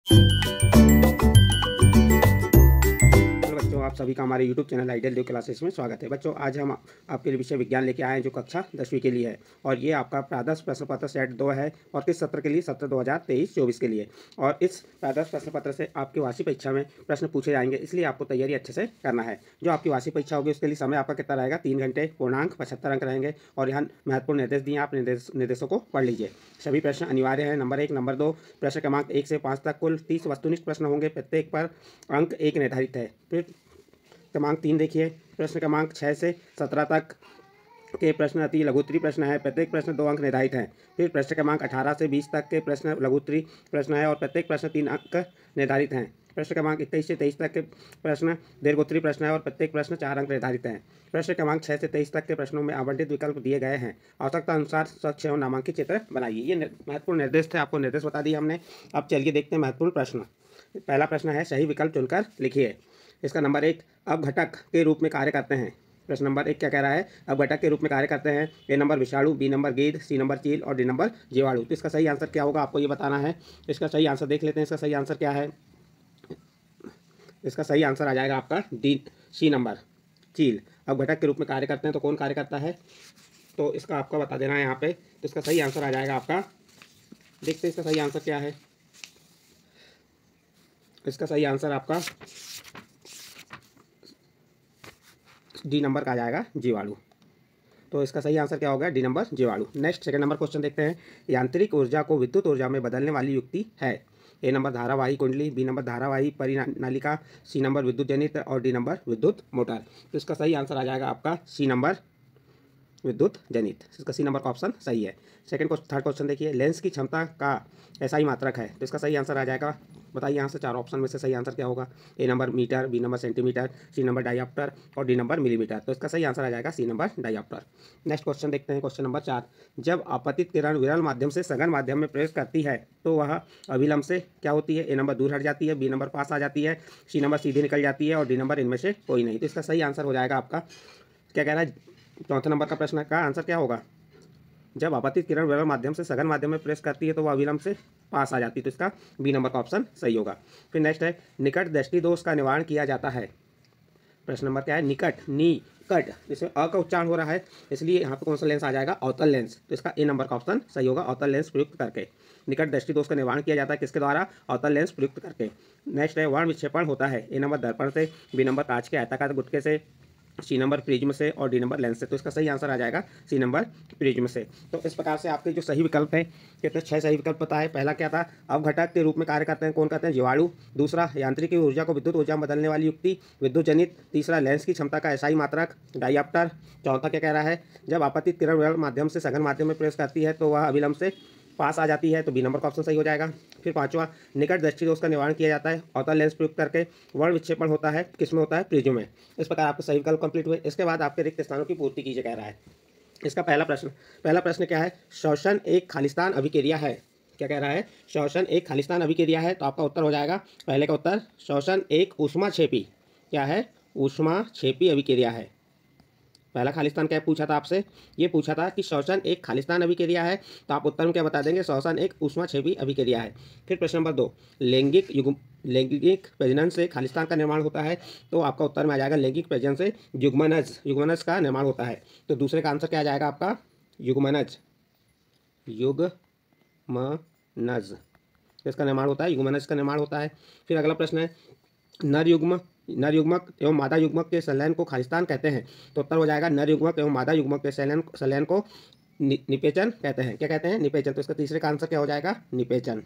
Hello बच्चों, आप सभी का हमारे YouTube चैनल आइडियल देव क्लासेस में स्वागत है। बच्चों, आज हम आपके लिए विषय विज्ञान लेके आए हैं जो कक्षा 10वीं के लिए है और ये आपका प्रादर्श प्रश्न पत्र सेट 2 है और किस सत्र के लिए? सत्र 2023-24 के लिए। और इस प्रादर्श प्रश्न पत्र से आपकी वार्षिक परीक्षा में प्रश्न पूछे जाएंगे, इसलिए आपको तैयारी अच्छे से करना है। जो आपकी वार्षिक परीक्षा होगी उसके लिए समय आपका कितना रहेगा? 3 घंटे, पूर्णांक 75 अंक रहेंगे और यहाँ महत्वपूर्ण निर्देश दिए, आप निर्देशों को पढ़ लीजिए। सभी प्रश्न अनिवार्य हैं। नंबर 1, नंबर 2 प्रश्न क्रमांक 1 से 5 तक कुल 30 वस्तुनिष्ठ प्रश्न होंगे, प्रत्येक पर अंक 1 निर्धारित है। फिर क्रमांक 3 देखिए, प्रश्न क्रमांक 6 से 17 तक के प्रश्न अति लघुत्तरी प्रश्न है, प्रत्येक प्रश्न 2 अंक निर्धारित हैं। फिर प्रश्न क्रमांक 18 से 20 तक के प्रश्न लघुत्तरी प्रश्न है और प्रत्येक प्रश्न 3 अंक निर्धारित हैं। प्रश्न क्रमांक 21 से 23 तक के प्रश्न दीर्घोत्तरी प्रश्न है और प्रत्येक प्रश्न 4 अंक निर्धारित हैं। प्रश्न क्रमांक 6 से 23 तक के प्रश्नों में आवंटित विकल्प दिए गए हैं। आवश्यकता अनुसार स्वच्छ एवं नामांकित चित्र बनाइए। ये महत्वपूर्ण निर्देश थे, आपको निर्देश बता दिए हमने। अब चलिए देखते हैं महत्वपूर्ण प्रश्न। पहला प्रश्न है, सही विकल्प चुनकर लिखिए। इसका नंबर 1, अपघटक के रूप में कार्य करते हैं। प्रश्न नंबर 1 क्या कह रहा है? अपघटक के रूप में कार्य करते हैं। ए नंबर विषाणु, बी नंबर गेंद, सी नंबर चील और डी नंबर जीवाणु। तो इसका सही आंसर क्या होगा आपको ये बताना है। इसका सही आंसर देख लेते हैं। इसका सही आंसर क्या है? इसका सही आंसर आ जाएगा आपका सी नंबर चील। अपघटक के रूप में कार्य करते हैं तो कौन कार्य करता है? तो इसका आपको बता देना है यहाँ पे। तो इसका सही आंसर आ जाएगा आपका, देखते हैं इसका सही आंसर क्या है। इसका सही आंसर आपका डी नंबर का आ जाएगा, जीवाणु। तो इसका सही आंसर क्या होगा? डी नंबर जीवाणु। नेक्स्ट सेकंड नंबर क्वेश्चन देखते हैं। यांत्रिक ऊर्जा को विद्युत ऊर्जा में बदलने वाली युक्ति है। ए नंबर धारावाही कुंडली, बी नंबर धारावाही परिनालिका, सी नंबर विद्युत जनित्र और डी नंबर विद्युत मोटर। तो इसका सही आंसर आ जाएगा आपका सी नंबर विद्युत जनित। इसका सी नंबर का ऑप्शन सही है। थर्ड क्वेश्चन देखिए, लेंस की क्षमता का एसआई मात्रक है। तो इसका सही आंसर आ जाएगा, बताइए यहाँ से 4 ऑप्शन में से सही आंसर क्या होगा? A number metre, B number centimetre, C number dioptre और डी नंबर मिलीमीटर। तो इसका सही आंसर आ जाएगा सी नंबर डायऑप्टर। नेक्स्ट क्वेश्चन देखते हैं, क्वेश्चन नंबर 4। जब आपतित किरण विरल माध्यम से सघन माध्यम में प्रवेश करती है तो वह अविलंब से क्या होती है? ए नंबर दूर हट जाती है, बी नंबर पास आ जाती है, सी नंबर सीधे निकल जाती है और डी नंबर इनमें से कोई नहीं। तो इसका सही आंसर हो जाएगा आपका, क्या कह रहा है? चौथे नंबर का प्रश्न का आंसर क्या होगा? जब आपतित किरण विरल माध्यम से सघन माध्यम में प्रवेश करती है तो वह अविलंब से पास आ जाती है। तो इसका बी नंबर का ऑप्शन सही होगा। फिर नेक्स्ट है, निकट दृष्टि दोष का निवारण किया जाता है। प्रश्न नंबर क्या है? निकट, जिसमें अ का उच्चारण हो रहा है, इसलिए यहाँ पे कौन सा लेंस आ जाएगा? अवतल लेंस। तो इसका ए नंबर का ऑप्शन सही होगा, अवतल लेंस प्रयुक्त करके। निकट दृष्टि दोष का निवारण किया जाता है किसके द्वारा? अवतल लेंस प्रयुक्त करके। नेक्स्ट है, वर्ण विक्षेपण होता है। ए नंबर दर्पण से, बी नंबर कांच के आयताकार गुटके से, सी नंबर प्रिज्म से और डी नंबर लेंस से। तो इसका सही आंसर आ जाएगा सी नंबर प्रिज्म से। तो इस प्रकार से आपके जो सही विकल्प है, कितने 6 सही विकल्प पता है। पहला क्या था? अवघटक के रूप में कार्य करते हैं, कौन करते हैं? जीवाणु। दूसरा, यांत्रिक ऊर्जा को विद्युत ऊर्जा में बदलने वाली युक्ति, विद्युत जनित। तीसरा, लेंस की क्षमता का एसआई मात्रक, डायऑप्टर। चौथा क्या कह रहा है? जब आपतित किरण विरल माध्यम से सघन माध्यम में प्रवेश करती है तो वह अविलंब से पास आ जाती है। तो बी नंबर का ऑप्शन सही हो जाएगा। फिर पांचवा, निकट दृष्टि दोष का निवारण किया जाता है अवतल लेंस प्रयुक्त करके। वर्ण विक्षेपण होता है किसमें? होता है प्रिज्म में। इस प्रकार आपके सही विकल्प कंप्लीट हुए। इसके बाद आपके रिक्त स्थानों की पूर्ति कीजिए कह रहा है। इसका पहला प्रश्न क्या है? श्वसन एक खालिस्तान अभिक्रिया है। क्या कह रहा है? श्वसन एक खालिस्तान अभिक्रिया है। तो आपका उत्तर हो जाएगा, पहले का उत्तर, श्वसन एक ऊष्माक्षेपी, क्या है? ऊष्माक्षेपी अभिक्रिया है। पहला खालिस्तान क्या पूछा था आपसे? ये पूछा था कि श्वसन एक खालिस्तान अभिक्रिया है। तो आप उत्तर में क्या बता देंगे? श्वसन एक ऊष्माक्षेपी अभिक्रिया है। फिर प्रश्न नंबर 2, लैंगिक प्रजनन से खालिस्तान का निर्माण होता है। तो आपका उत्तर में आ जाएगा, लैंगिक प्रजनन से युग्मनज का निर्माण होता है। तो दूसरे का आंसर क्या आ जाएगा आपका? युग्मनज। इसका निर्माण होता है, युग्मनज का निर्माण होता है। फिर अगला प्रश्न है, नर युग्मक एवं मादा युग्मक के संलयन को खालिस्तान कहते हैं। तो उत्तर हो जाएगा, नर युग्मक एवं मादा युग्मक के संलयन को निपेचन कहते हैं। क्या कहते हैं? निपेचन। तो इसका तीसरे का आंसर क्या हो जाएगा? निपेचन।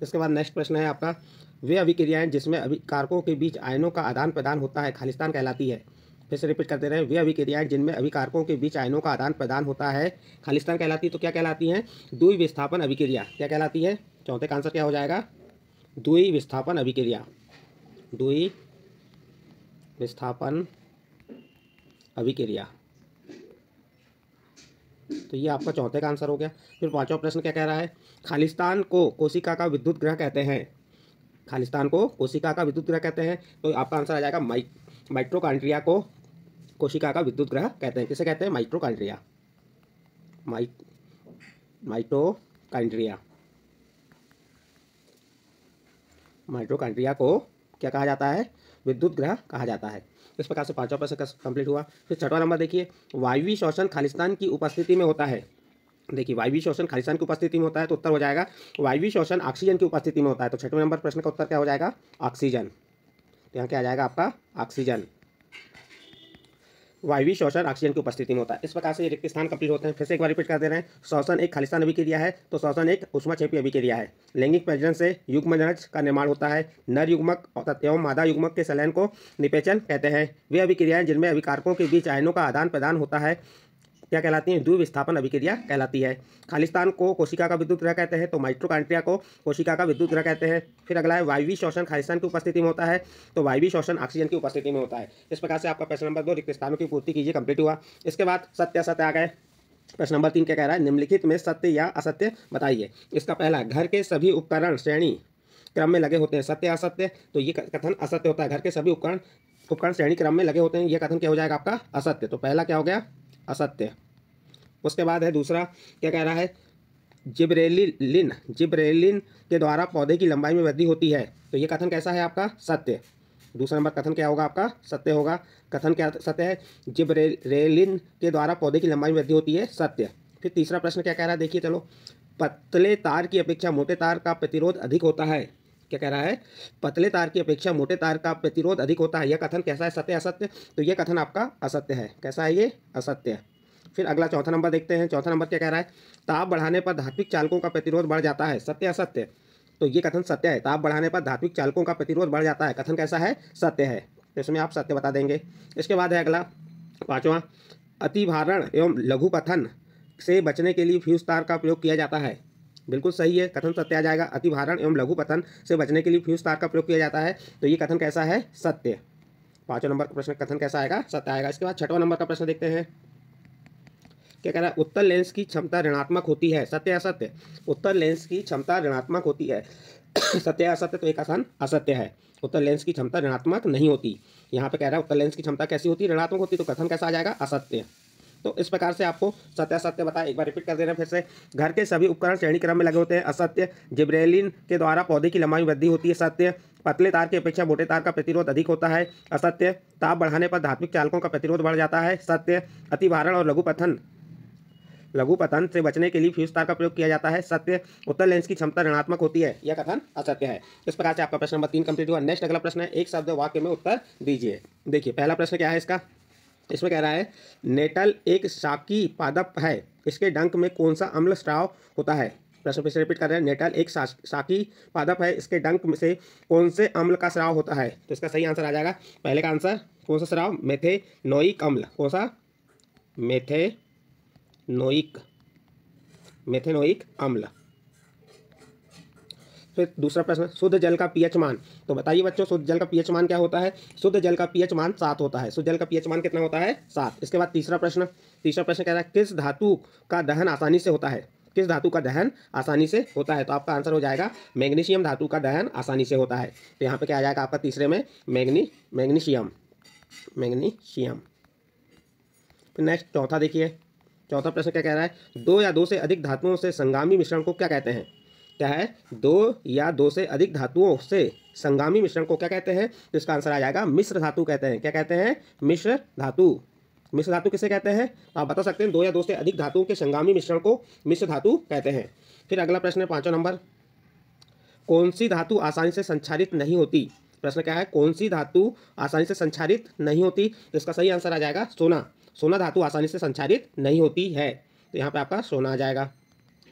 इसके बाद नेक्स्ट प्रश्न है आपका, वे अभिक्रियाएं जिसमें अभिकारकों के बीच आयनों का आदान प्रदान होता है खालिस्तान कहलाती है। फिर से रिपीट करते रहे, वे अभिक्रियाएं जिनमें अभिकारकों के बीच आयनों का आदान प्रदान होता है खालिस्तान कहलाती है। तो क्या कहलाती हैं? द्विविस्थापन अभिक्रिया। क्या कहलाती है? चौथे का आंसर क्या हो जाएगा? द्विविस्थापन अभिक्रिया। द्विविस्थापन अभिक्रिया। तो ये आपका चौथे का आंसर हो गया। फिर पांचवा प्रश्न क्या कह रहा है? खालिस्तान को कोशिका का विद्युत ग्रह कहते हैं। खालिस्तान को कोशिका का विद्युत ग्रह कहते हैं। तो आपका आंसर आ जाएगा, माइटोकॉन्ड्रिया को कोशिका का विद्युत ग्रह कहते हैं। किसे कहते हैं? माइटोकॉन्ड्रिया। माइटोकॉन्ड्रिया को क्या कहा जाता है? विद्युत ग्रह कहा जाता है। इस प्रकार से 5वां प्रश्न कंप्लीट हुआ। फिर 6वां नंबर देखिए, वायवीय श्वसन खालिस्तान की उपस्थिति में होता है। देखिए वायवीय श्वसन खालिस्तान की उपस्थिति में होता है, तो उत्तर हो जाएगा वायवीय श्वसन ऑक्सीजन की उपस्थिति में होता है। तो 6वें नंबर प्रश्न का उत्तर क्या हो जाएगा? ऑक्सीजन। तो यहाँ क्या आ जाएगा आपका? ऑक्सीजन। वायवीय श्वसन ऑक्सीजन की उपस्थिति में होता है। इस प्रकार से ये रिक्त स्थान कंप्लीट होते हैं। फिर से एक बार रिपीट कर दे रहे हैं। श्वसन एक खालिस्तान अभिक्रिया है, तो श्वसन एक ऊष्माक्षेपी अभिक्रिया है। लैंगिक प्रजनन से युग्मजनज का निर्माण होता है। नर युग्मक एवं मादा युग्मक के संलयन को निषेचन कहते हैं। वे अभिक्रियाएं जिनमें अभिकारकों के बीच आयनों का आदान प्रदान होता है क्या कहलाती हैं? द्विविस्थापन अभिक्रिया कहलाती है। खालिस्तान को कोशिका का विद्युत ग्रह कहते हैं, तो माइटोकॉन्ड्रिया को कोशिका का विद्युत ग्रह कहते हैं। फिर अगला है वायवीय श्वसन खालिस्तान की उपस्थिति में होता है, तो वायवीय श्वसन ऑक्सीजन की उपस्थिति में होता है। इस प्रकार से आपका प्रश्न नंबर 2 रिक्त स्थानों की पूर्ति कीजिए कंप्लीट हुआ। इसके बाद सत्य असत्य आ गए। प्रश्न नंबर 3 क्या कह रहा है? निम्नलिखित में सत्य या असत्य बताइए। इसका पहला, घर के सभी उपकरण श्रेणी क्रम में लगे होते हैं। सत्य असत्य, तो ये कथन असत्य होता है। घर के सभी उपकरण श्रेणी क्रम में लगे होते हैं, यह कथन क्या हो जाएगा आपका? असत्य। तो पहला क्या हो गया? असत्य। उसके बाद है दूसरा, क्या कह रहा है? जिब्रेलिन के द्वारा पौधे की लंबाई में वृद्धि होती है, तो ये कथन कैसा है आपका? सत्य। दूसरा नंबर कथन क्या होगा आपका? सत्य होगा। कथन क्या सत्य है? जिब्रेलिन के द्वारा पौधे की लंबाई में वृद्धि होती है, सत्य। फिर तीसरा प्रश्न क्या कह रहा है? देखिए चलो, पतले तार की अपेक्षा मोटे तार का प्रतिरोध अधिक होता है। क्या कह रहा है? पतले तार की अपेक्षा मोटे तार का प्रतिरोध अधिक होता है। यह कथन कैसा है? सत्य असत्य? तो यह कथन आपका असत्य है। कैसा है ये? असत्य। फिर अगला चौथा नंबर देखते हैं। चौथा नंबर क्या कह रहा है? ताप बढ़ाने पर धात्विक चालकों का प्रतिरोध बढ़ जाता है। सत्य असत्य? तो ये कथन सत्य है। ताप बढ़ाने पर धात्विक चालकों का प्रतिरोध बढ़ जाता है। कथन कैसा है? सत्य है। तो इसमें आप सत्य बता देंगे। इसके बाद है अगला 5वां, अतिभारण एवं लघुपथन से बचने के लिए फ्यूज तार का प्रयोग किया जाता है। बिल्कुल सही है, कथन सत्य आ जाएगा। अतिभारण एवं लघुपथन से बचने के लिए फ्यूज तार का प्रयोग किया जाता है, तो ये कथन कैसा है? सत्य। 5वें नंबर का प्रश्न कथन कैसा आएगा? सत्य आएगा। इसके बाद 6वां नंबर का प्रश्न देखते हैं। क्या कह रहा है? उत्तल लेंस की क्षमता ऋणात्मक होती है। सत्य असत्य? उत्तल लेंस की क्षमता ऋणात्मक होती है। सत्य असत्य? तो एक कथन असत्य है। उत्तल लेंस की क्षमता ऋणात्मक नहीं होती। यहाँ पे कह रहा है उत्तल लेंस की क्षमता कैसी होती है? ऋणात्मक होती। तो कथन कैसा आ जाएगा? असत्य। तो इस प्रकार से आपको सत्य असत्य बताया। एक बार रिपीट कर दे रहे हैं फिर से। घर के सभी उपकरण श्रेणी क्रम में लगे होते हैं, असत्य। जिब्रेलिन के द्वारा पौधे की लंबाई में वृद्धि होती है, सत्य। पतले तार की अपेक्षा मोटे तार का प्रतिरोध अधिक होता है, असत्य। ताप बढ़ाने पर धात्विक चालकों का प्रतिरोध बढ़ जाता है, सत्य। अतिभारण और लघुपतन से बचने के लिए फ्यूज तार का प्रयोग किया जाता है, सत्य। उत्तल लेंस की क्षमता ऋणात्मक होती है, यह कथन असत्य है। इस प्रकार से आपका प्रश्न नंबर 3 कंप्लीट हुआ। नेक्स्ट अगला प्रश्न है, एक शब्द वाक्य में उत्तर दीजिए। देखिए पहला प्रश्न क्या है इसका? इसमें कह रहा है नेटल एक शाकी पादप है, इसके डंक में कौन सा अम्ल स्राव होता है? प्रश्न फिर से रिपीट कर रहे हैं। नेटल एक शाकी पादप है, इसके डंक में से कौन से अम्ल का स्राव होता है? तो इसका सही आंसर आ जाएगा, पहले का आंसर कौन सा स्राव? मेथेनोइक अम्ल। कौन सा? मेथेनोइक अम्ल। फिर दूसरा प्रश्न, शुद्ध जल का पीएच मान। तो बताइए बच्चों, शुद्ध जल का पीएच मान क्या होता है? शुद्ध जल का पीएच मान 7 होता है। शुद्ध जल का पीएच मान कितना होता है? 7। इसके बाद तीसरा प्रश्न कह रहा है किस धातु का दहन आसानी से होता है? किस धातु का दहन आसानी से होता है? तो आपका आंसर हो जाएगा मैग्नीशियम धातु का दहन आसानी से होता है। तो यहाँ पे क्या आ जाएगा आपका तीसरे में? मैग्नीशियम। फिर नेक्स्ट चौथा देखिए, चौथा प्रश्न क्या कह रहा है? 2 या 2 से अधिक धातुओं से संगामी मिश्रण को क्या कहते हैं? क्या है? 2 या 2 से अधिक धातुओं से संगामी मिश्रण को क्या कहते हैं? तो इसका आंसर आ जाएगा मिश्र धातु कहते हैं। क्या कहते हैं? मिश्र धातु। मिश्र धातु किसे कहते हैं? आप बता सकते हैं, 2 या 2 से अधिक धातुओं के संगामी मिश्रण को मिश्र धातु कहते हैं। फिर अगला प्रश्न है 5वां नंबर, कौन सी धातु आसानी से संक्षारित नहीं होती? प्रश्न क्या है? कौन सी धातु आसानी से संक्षारित नहीं होती? तो इसका सही आंसर आ जाएगा सोना। सोना धातु आसानी से संक्षारित नहीं होती है, तो यहाँ पे आपका सोना आ जाएगा।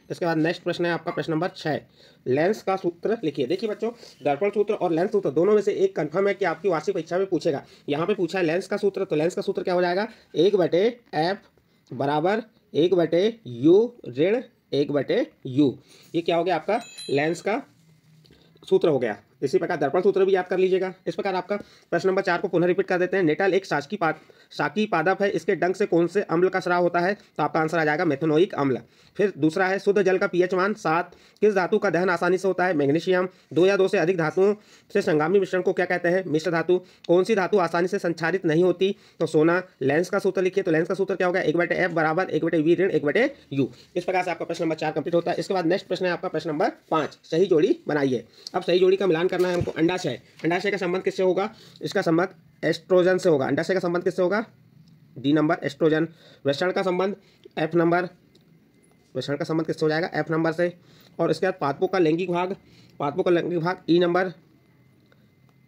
इसके बाद नेक्स्ट प्रश्न है आपका प्रश्न नंबर 6, लेंस का सूत्र लिखिए। देखिए बच्चों, दर्पण सूत्र और लेंस सूत्र दोनों में से एक कंफर्म है कि आपकी वार्षिक परीक्षा में पूछेगा। यहाँ पे पूछा है लेंस का सूत्र, तो लेंस का सूत्र क्या हो जाएगा? 1/f बराबर 1/u ऋण 1/u। ये क्या हो गया आपका? लेंस का सूत्र हो गया। इसी प्रकार दर्पण सूत्र भी याद कर लीजिएगा। इस प्रकार आपका प्रश्न नंबर 4 को पुनः रिपीट कर देते हैं। नेटल एक शाकी पादप है, इसके डंक से कौन से अम्ल का स्राव होता है? तो आपका आंसर आ जाएगा मेथेनोइक अम्ल। फिर दूसरा है शुद्ध जल का पीएच मान 7, किस धातु का दहन आसानी से होता है? मैग्नीशियम। 2 या 2 से अधिक धातुओं से संगामी मिश्रण को क्या कहते हैं? मिश्र धातु। कौन सी धातु आसानी से संक्षारित नहीं होती? तो सोना। लेंस का सूत्र लिखिए, तो लेंस का सूत्र क्या होगा? 1/f बराबर 1/v ऋण 1/u। इस प्रकार से आपका प्रश्न नंबर 4 कंप्लीट होता है। इसके बाद नेक्स्ट प्रश्न है आपका प्रश्न नंबर 5, सही जोड़ी बनाइए। अब सही जोड़ी का मिलान करना है हमको अंडाशय। अंडाशय का संबंध किससे होगा? इसका संबंध एस्ट्रोजन से होगा। अंडाशय का संबंध किससे होगा? D number oestrogen. वृषण का संबंध एफ नंबर, वृषण का संबंध किससे हो जाएगा? एफ नंबर से। और इसके बाद पादपों का लैंगिक भाग, पादपों का लैंगिक भाग ई नंबर,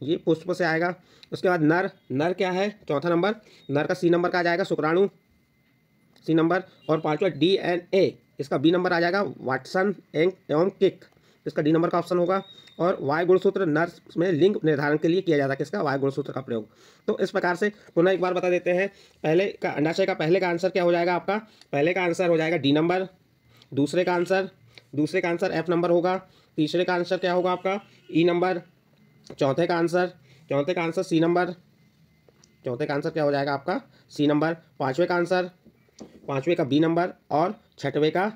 ये पुष्प से आएगा। उसके बाद नर, नर क्या है? चौथा नंबर, नर का सी नंबर का आ जाएगा शुक्राणु, सी नंबर। और पांचवा DNA, इसका बी नंबर आ जाएगा वाटसन एवं किक, इसका डी नंबर का ऑप्शन होगा। और वाय गुणसूत्र नर में लिंग निर्धारण के लिए किया जाता है, किसका? वाय गुणसूत्र का प्रयोग। तो इस प्रकार से पुनः एक बार बता देते हैं, पहले का अंडाशय का पहले का आंसर क्या हो जाएगा आपका? पहले का आंसर हो जाएगा डी नंबर, दूसरे का आंसर एफ नंबर होगा, तीसरे का आंसर क्या होगा आपका? ई नंबर, चौथे का आंसर सी नंबर, चौथे का आंसर क्या हो जाएगा आपका? C number. पांचवे का बी नंबर और छठवें का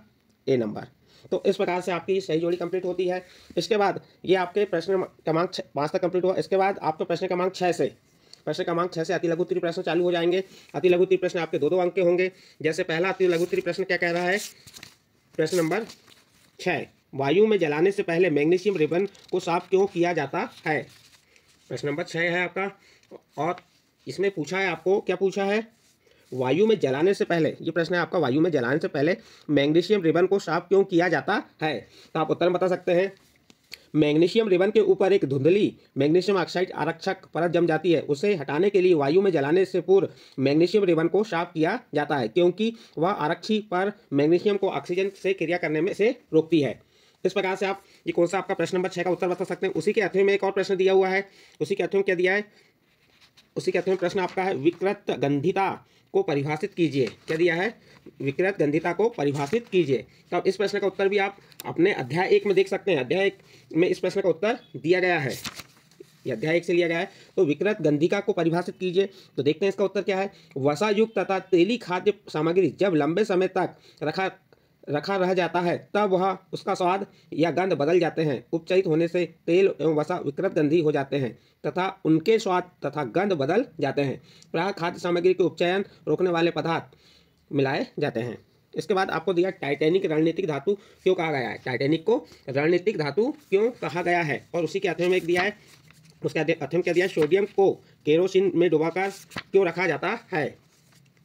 ए नंबर। तो इस प्रकार से आपकी सही जोड़ी कंप्लीट होती है। इसके बाद ये आपके प्रश्न क्रमांक 5 तक कंप्लीट हुआ। इसके बाद आपका प्रश्न क्रमांक 6 से अति लघु उत्तरीय प्रश्न चालू हो जाएंगे। अति लघु उत्तरीय प्रश्न आपके 2-2 अंक के होंगे। जैसे पहला अति लघु उत्तरीय प्रश्न क्या कह रहा है? प्रश्न नंबर 6, वायु में जलाने से पहले मैग्नीशियम रिबन को साफ क्यों किया जाता है? प्रश्न नंबर 6 है आपका। और इसमें पूछा है आपको, क्या पूछा है? वायु में जलाने से पहले, ये प्रश्न है आपका, वायु में जलाने से पहले मैग्नीशियम रिबन को साफ क्यों किया जाता है? तो आप उत्तर बता सकते हैं। मैग्नीशियम रिबन के ऊपर एक धुंधली मैग्नीशियम ऑक्साइड आरक्षक परत जम जाती है, उसे हटाने के लिए वायु में जलाने से पूर्व मैग्नीशियम रिबन को साफ किया जाता है, क्योंकि वह आरक्षी पर मैग्नीशियम को ऑक्सीजन से क्रिया करने में से रोकती है। इस प्रकार से आप ये कौन सा आपका प्रश्न नंबर 6 का उत्तर बता सकते हैं। उसी के अध्यय में एक और प्रश्न दिया हुआ है। उसी के अध्यय में क्या दिया है? उसी के अध्यय में प्रश्न आपका है, विकृत गंधिता को परिभाषित कीजिए। क्या दिया है? विकृत गंधिता को परिभाषित कीजिए। तो इस प्रश्न का उत्तर भी आप अपने अध्याय 1 में देख सकते हैं। अध्याय 1 में इस प्रश्न का उत्तर दिया गया है, ये अध्याय 1 से लिया गया है। तो विकृत गंधिका को परिभाषित कीजिए। तो देखते हैं इसका उत्तर क्या है। वसा युक्त तथा तेली खाद्य सामग्री जब लंबे समय तक रखा रह जाता है तब वह उसका स्वाद या गंध बदल जाते हैं। उपचयित होने से तेल एवं वसा विकृत गंधी हो जाते हैं तथा उनके स्वाद तथा गंध बदल जाते हैं। प्रायः खाद्य सामग्री के उपचयन रोकने वाले पदार्थ मिलाए जाते हैं। इसके बाद आपको दिया टाइटैनिक रणनीतिक धातु क्यों कहा गया है? टाइटैनिक को रणनीतिक धातु क्यों कहा गया है? और उसी के अध्ययन में एक दिया है, उसके अध्ययन में क्या दिया? सोडियम को केरोसिन में डुबाकर क्यों रखा जाता है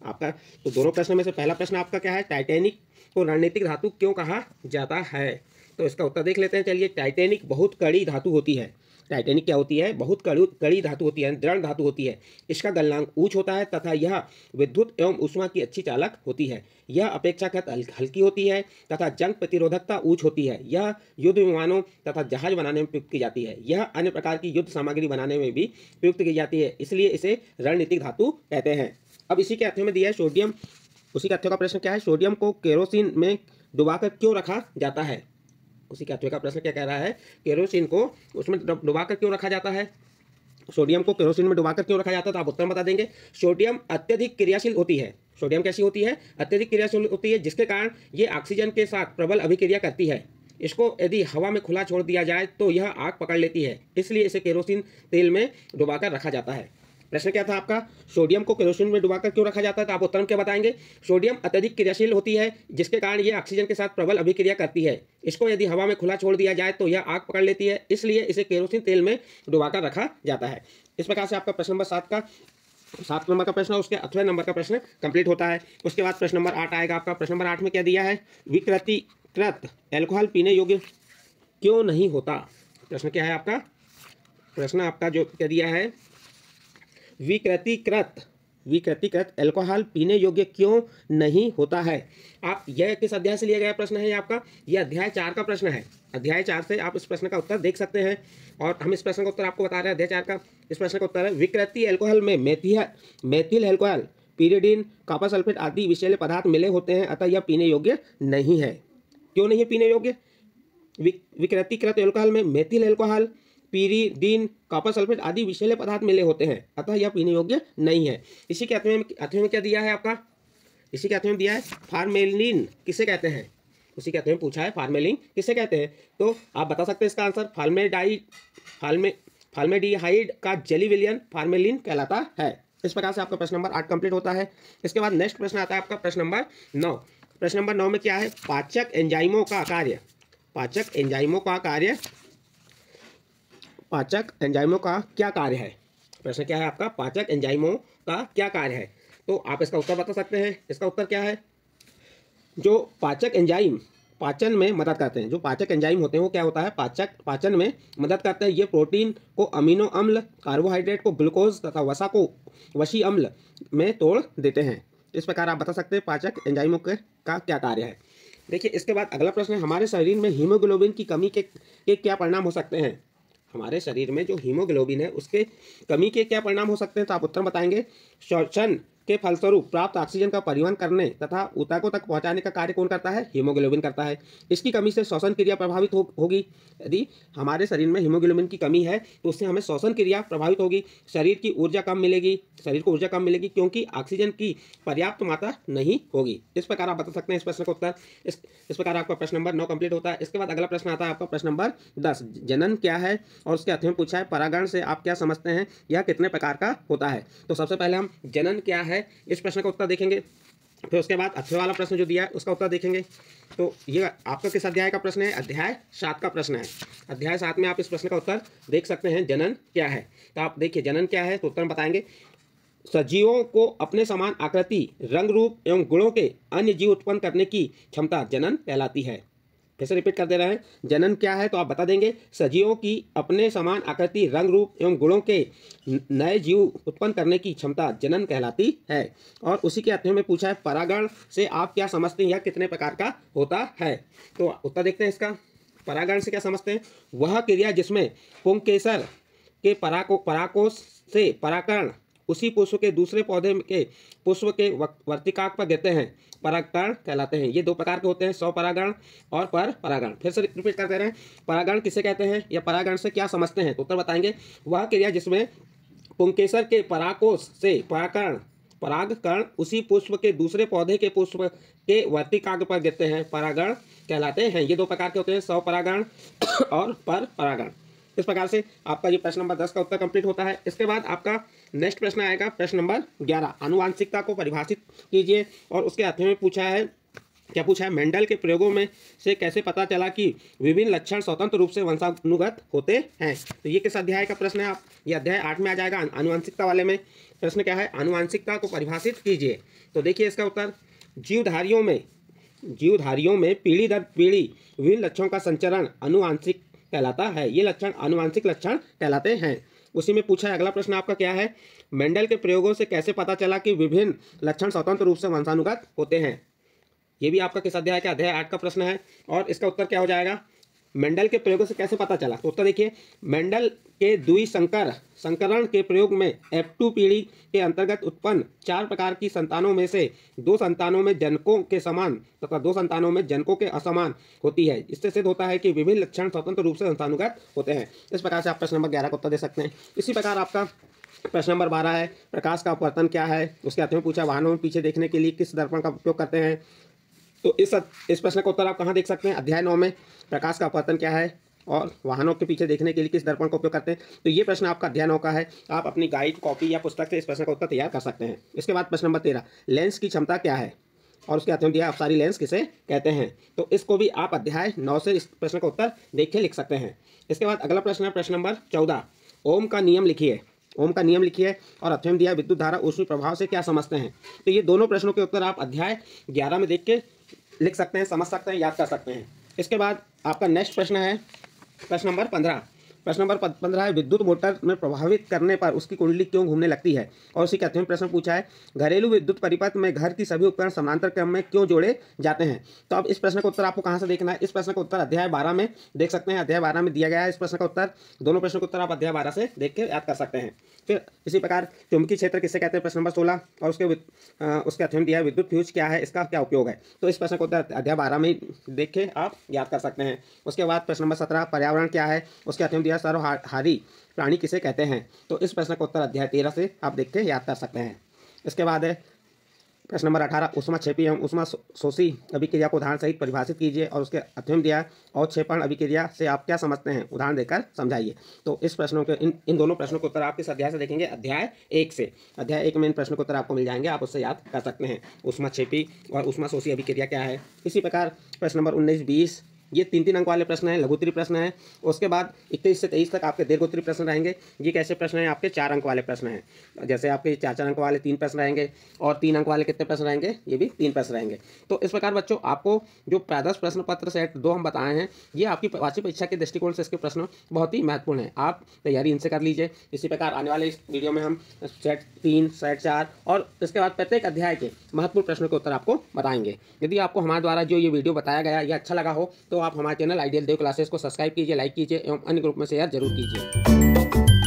आपका। तो दोनों प्रश्न में से पहला प्रश्न आपका क्या है? टाइटैनिक को रणनीतिक धातु क्यों कहा जाता है? तो इसका उत्तर देख लेते हैं। चलिए, टाइटैनिक बहुत कड़ी धातु होती है। टाइटैनिक क्या होती है? बहुत कड़ी धातु होती है, दृढ़ धातु होती है। इसका गलनांक उच्च होता है तथा यह विद्युत एवं ऊष्मा की अच्छी चालक होती है। यह अपेक्षाकृत हल्की होती है तथा जंग प्रतिरोधकता उच्च होती है। यह युद्ध विमानों तथा जहाज बनाने में प्रयुक्त की जाती है। यह अन्य प्रकार की युद्ध सामग्री बनाने में भी प्रयुक्त की जाती है, इसलिए इसे रणनीतिक धातु कहते हैं। अब इसी के अध्ययन में दिया है सोडियम, उसी के अध्ययन का प्रश्न क्या है? सोडियम को केरोसिन में डुबाकर क्यों रखा जाता है? उसी के अध्ययन का प्रश्न क्या कह रहा है? केरोसिन को उसमें डुबाकर क्यों रखा जाता है? सोडियम को केरोसिन में डुबाकर क्यों रखा जाता है? तो आप उत्तर बता देंगे। सोडियम अत्यधिक क्रियाशील होती है। सोडियम कैसी होती है? अत्यधिक क्रियाशील होती है, जिसके कारण ये ऑक्सीजन के साथ प्रबल अभिक्रिया करती है। इसको यदि हवा में खुला छोड़ दिया जाए तो यह आग पकड़ लेती है, इसलिए इसे केरोसिन तेल में डुबाकर रखा जाता है। प्रश्न क्या था आपका? सोडियम को केरोसिन में डुबाकर क्यों रखा जाता है? तो आप उत्तर क्या बताएंगे? सोडियम अत्यधिक क्रियाशील होती है, जिसके कारण यह ऑक्सीजन के साथ प्रबल अभिक्रिया करती है। इसको यदि हवा में खुला छोड़ दिया जाए तो यह आग पकड़ लेती है, इसलिए इसे केरोसिन तेल में डुबाकर रखा जाता है। इस प्रकार से आपका प्रश्न नंबर 7 नंबर का प्रश्न, उसके 8वें नंबर का प्रश्न कंप्लीट होता है। उसके बाद प्रश्न नंबर 8 आएगा आपका। प्रश्न नंबर 8 में क्या दिया है? विकृतीकृत एल्कोहल पीने योग्य क्यों नहीं होता? प्रश्न क्या है आपका? प्रश्न आपका जो क्या दिया है? विकृतीकृत एल्कोहल पीने योग्य क्यों नहीं होता है। आप यह किस अध्याय से लिया गया प्रश्न है? आपका यह अध्याय 4 का प्रश्न है। अध्याय 4 से आप इस प्रश्न का उत्तर देख सकते हैं और हम इस प्रश्न का उत्तर आपको बता रहे हैं। अध्याय 4 का इस प्रश्न का उत्तर है, विकृति एल्कोहल में methyl alcohol, pyridine, copper sulphate आदि विषैले पदार्थ मिले होते हैं, अतः यह पीने योग्य नहीं है। क्यों नहीं है पीने योग्य? विकृतीकृत एल्कोहल में methyl alcohol, pyridine, copper sulphate आदि विषैले पदार्थ मिले होते हैं, अतः यह पीने योग्य नहीं है। इसी के अध्ययन में क्या दिया है आपका? इसी के अध्ययन में दिया है फार्मेलिन किसे कहते हैं? उसी के अध्ययन में पूछा है फार्मेलिन किसे कहते हैं। तो आप बता सकते हैं इसका आंसर। फार्मेल्डिहाइड का जेली विलयन फार्मेलिन कहलाता है। इस प्रकार से आपका प्रश्न नंबर 8 कंप्लीट होता है। इसके बाद नेक्स्ट प्रश्न आता है आपका प्रश्न नंबर 9। प्रश्न नंबर 9 में क्या है? पाचक एंजाइमों का कार्य। पाचक एंजाइमों का कार्य पाचक एंजाइमों का क्या कार्य है। प्रश्न क्या है आपका, पाचक एंजाइमों का क्या कार्य है। तो आप इसका उत्तर बता सकते हैं। इसका उत्तर क्या है, जो पाचक एंजाइम पाचन में मदद करते हैं, जो पाचक एंजाइम होते हैं वो क्या होता है, पाचन में मदद करते हैं। ये प्रोटीन को अमीनो अम्ल, कार्बोहाइड्रेट को ग्लूकोज तथा वसा को वसी अम्ल में तोड़ देते हैं। इस प्रकार आप बता सकते हैं पाचक एंजाइमों का क्या कार्य है। देखिए इसके बाद अगला प्रश्न है, हमारे शरीर में हीमोग्लोबिन की कमी के क्या परिणाम हो सकते हैं। हमारे शरीर में जो हीमोग्लोबिन है उसके कमी के क्या परिणाम हो सकते हैं। तो आप उत्तर बताएंगे, श्वसन के फलस्वरूप प्राप्त ऑक्सीजन का परिवहन करने तथा ऊतकों तक पहुंचाने का कार्य कौन करता है, हीमोग्लोबिन करता है। इसकी कमी से श्वसन क्रिया प्रभावित होगी। यदि हमारे शरीर में हीमोग्लोबिन की कमी है तो उससे हमें श्वसन क्रिया प्रभावित होगी, शरीर की ऊर्जा कम मिलेगी, शरीर को ऊर्जा कम मिलेगी क्योंकि ऑक्सीजन की पर्याप्त मात्रा नहीं होगी। इस प्रकार आप बता सकते हैं इस प्रश्न का उत्तर। इस प्रकार आपका प्रश्न नंबर 9 कंप्लीट होता है। इसके बाद अगला प्रश्न आता है आपका प्रश्न नंबर 10, जनन क्या है और उसके अर्थ में पूछा है, परागण से आप क्या समझते हैं, यह कितने प्रकार का होता है। तो सबसे पहले हम जनन क्या है इस प्रश्न का उत्तर देखेंगे, फिर उसके बाद अक्षय वाला प्रश्न जो दिया है उसका उत्तर देखेंगे। तो ये आपका किस अध्याय का प्रश्न है, अध्याय 7 का प्रश्न है। अध्याय 7 में आप इस प्रश्न का उत्तर देख सकते हैं, जनन क्या है। तो आप देखिए जनन क्या है, तो उत्तर बताएंगे, सजीवों को अपने समान आकृति, रंग रूप एवं गुणों के अन्य जीव उत्पन्न करने की क्षमता जनन कहलाती है। फिर से रिपीट कर दे रहे हैं, जनन क्या है तो आप बता देंगे, सजीवों की अपने समान आकृति, रंग रूप एवं गुणों के नए जीव उत्पन्न करने की क्षमता जनन कहलाती है। और उसी के अर्थ में पूछा है, परागण से आप क्या समझते हैं, यह कितने प्रकार का होता है। तो उत्तर देखते हैं इसका। परागण से क्या समझते हैं, वह क्रिया जिसमें पुंकेसर के पराकोष से परागकण उसी पुष्प के दूसरे पौधे के पुष्प के वर्तिकाक पर गिरते हैं, परागकण कहलाते हैं। ये दो प्रकार के होते हैं, स्वपरागण और पर परागण। फिर से रिपीट करते रहे, परागण किसे कहते हैं या परागण से क्या समझते हैं। तो उत्तर बताएंगे, वह क्रिया जिसमें पुंकेसर के पराकोष से परागकण उसी पुष्प के दूसरे पौधे के पुष्प के वर्तिकाग्र पर गिरते हैं, परागण कहलाते हैं। ये दो प्रकार के होते हैं, स्वपरागण और पर परागण। इस प्रकार से आपका ये प्रश्न नंबर 10 का उत्तर कंप्लीट होता है। इसके बाद आपका नेक्स्ट प्रश्न आएगा प्रश्न नंबर 11, आनुवांशिकता को परिभाषित कीजिए। और उसके अर्थ में पूछा है, क्या पूछा है, मेंडल के प्रयोगों में से कैसे पता चला कि विभिन्न लक्षण स्वतंत्र रूप से वंशानुगत होते हैं। तो ये किस अध्याय का प्रश्न है, आप ये अध्याय 8 में आ जाएगा, आनुवांशिकता वाले में। प्रश्न क्या है, आनुवांशिकता को परिभाषित कीजिए। तो देखिए इसका उत्तर, जीवधारियों में पीढ़ी दर पीढ़ी विभिन्न लक्षणों का संचरण आनुवांशिक कहलाता है। ये लक्षण आनुवांशिक लक्षण कहलाते हैं। उसी में पूछा है अगला प्रश्न आपका क्या है, मेंडल के प्रयोगों से कैसे पता चला कि विभिन्न लक्षण स्वतंत्र रूप से वंशानुगत होते हैं। ये भी आपका किस अध्याय का, अध्याय 8 का प्रश्न है। और इसका उत्तर क्या हो जाएगा, मेंडल के प्रयोगों से कैसे पता चला। तो उत्तर देखिए, मेंडल के संकरण के प्रयोग में F2 पीढ़ी के अंतर्गत उत्पन्न 4 प्रकार की संतानों में से 2 संतानों में जनकों के समान तथा 2 संतानों में जनकों के असमान होती है। इससे सिद्ध होता है कि विभिन्न लक्षण स्वतंत्र रूप से वंशानुगत होते हैं। इस प्रकार से आप प्रश्न नंबर 11 का उत्तर दे सकते हैं। इसी प्रकार आपका प्रश्न नंबर 12 है, प्रकाश का अपवर्तन क्या है। उसके अर्थ में पूछा, वाहनों में पीछे देखने के लिए किस दर्पण का उपयोग करते हैं। तो इस प्रश्न का उत्तर आप कहाँ देख सकते हैं, अध्याय 9 में, प्रकाश का अपवर्तन क्या है और वाहनों के पीछे देखने के लिए किस दर्पण का उपयोग करते हैं। तो ये प्रश्न आपका अध्याय 9 का है। आप अपनी गाइड, कॉपी या पुस्तक से इस प्रश्न का उत्तर तैयार कर सकते हैं। इसके बाद प्रश्न नंबर 13, लेंस की क्षमता क्या है और उसके अर्थ में दिया, अपसारी लेंस किसे कहते हैं। तो इसको भी आप अध्याय 9 से इस प्रश्न का उत्तर देख के लिख सकते हैं। इसके बाद अगला प्रश्न है प्रश्न नंबर 14, ओम का नियम लिखिए। ओम का नियम लिखिए और अर्थ में दिया, विद्युत धारा ऊष्मीय प्रभाव से क्या समझते हैं। तो ये दोनों प्रश्नों के उत्तर आप अध्याय 11 में देख के लिख सकते हैं, समझ सकते हैं, याद कर सकते हैं। इसके बाद आपका नेक्स्ट प्रश्न है प्रश्न नंबर 15। प्रश्न नंबर 15 है, विद्युत मोटर में प्रभावित करने पर उसकी कुंडली क्यों घूमने लगती है। और उसी के अर्थ में प्रश्न पूछा है, घरेलू विद्युत परिपथ में घर की सभी उपकरण समानांतर क्रम में क्यों जोड़े जाते हैं। तो अब इस प्रश्न का उत्तर आपको कहाँ से देखना है, इस प्रश्न का उत्तर अध्याय 12 में देख सकते हैं। अध्याय 12 में दिया गया है इस प्रश्न का उत्तर। दोनों प्रश्नों का उत्तर आप अध्याय 12 से देख के याद कर सकते हैं। फिर इसी प्रकार चुंबकीय क्षेत्र किसे कहते हैं, प्रश्न नंबर 16, और उसके अर्थ में दिया है, विद्युत फ्यूज क्या है, इसका क्या उपयोग है। तो इस प्रश्न का उत्तर अध्याय 12 में देख के आप याद कर सकते हैं। उसके बाद प्रश्न नंबर 17, पर्यावरण क्या है, उसके अर्थ में दिया, सर्वहारी प्राणी किसे कहते हैं। तो इस प्रश्न का उत्तर अध्याय 13 से आप देख के याद कर सकते हैं। इसके बाद है प्रश्न नंबर 18, ऊष्माक्षेपी एवं ऊष्माशोषी अभिक्रिया को उदाहरण सहित परिभाषित कीजिए। और उसके अर्थ में दिया, अवक्षेपण अभिक्रिया से आप क्या समझते हैं, उदाहरण देकर समझाइए। तो इस प्रश्नों के इन दोनों प्रश्नों के उत्तर आप किस अध्याय से देखेंगे, अध्याय 1 से। अध्याय 1 में इन प्रश्नों के उत्तर आपको मिल जाएंगे, आप उससे याद कर सकते हैं। ऊष्माक्षेपी और ऊष्माशोषी अभिक्रिया क्या है। इसी प्रकार प्रश्न नंबर 19, 20 ये 3-3 अंक वाले प्रश्न हैं, लघुत्तरीय प्रश्न हैं। उसके बाद 21 से 23 तक आपके दीर्घोत्तरीय प्रश्न रहेंगे। ये कैसे प्रश्न हैं? आपके 4 अंक वाले प्रश्न हैं। जैसे आपके 4-4 अंक वाले 3 प्रश्न रहेंगे, और 3 अंक वाले कितने प्रश्न रहेंगे? ये भी 3 प्रश्न रहेंगे। तो इस प्रकार बच्चों आपको जो प्रादर्श प्रश्न पत्र सेट 2 हम बताए हैं, ये आपकी वार्षिक परीक्षा के दृष्टिकोण से इसके प्रश्न बहुत ही महत्वपूर्ण हैं। आप तैयारी इनसे कर लीजिए। इसी प्रकार आने वाले इस वीडियो में हम सेट 3, सेट 4 और इसके बाद प्रत्येक अध्याय के महत्वपूर्ण प्रश्नों के उत्तर आपको बताएंगे। यदि आपको हमारे द्वारा जो ये वीडियो बताया गया या अच्छा लगा हो, तो आप हमारे चैनल आइडियल देव क्लासेस को सब्सक्राइब कीजिए, लाइक कीजिए एवं अन्य ग्रुप में शेयर जरूर कीजिए।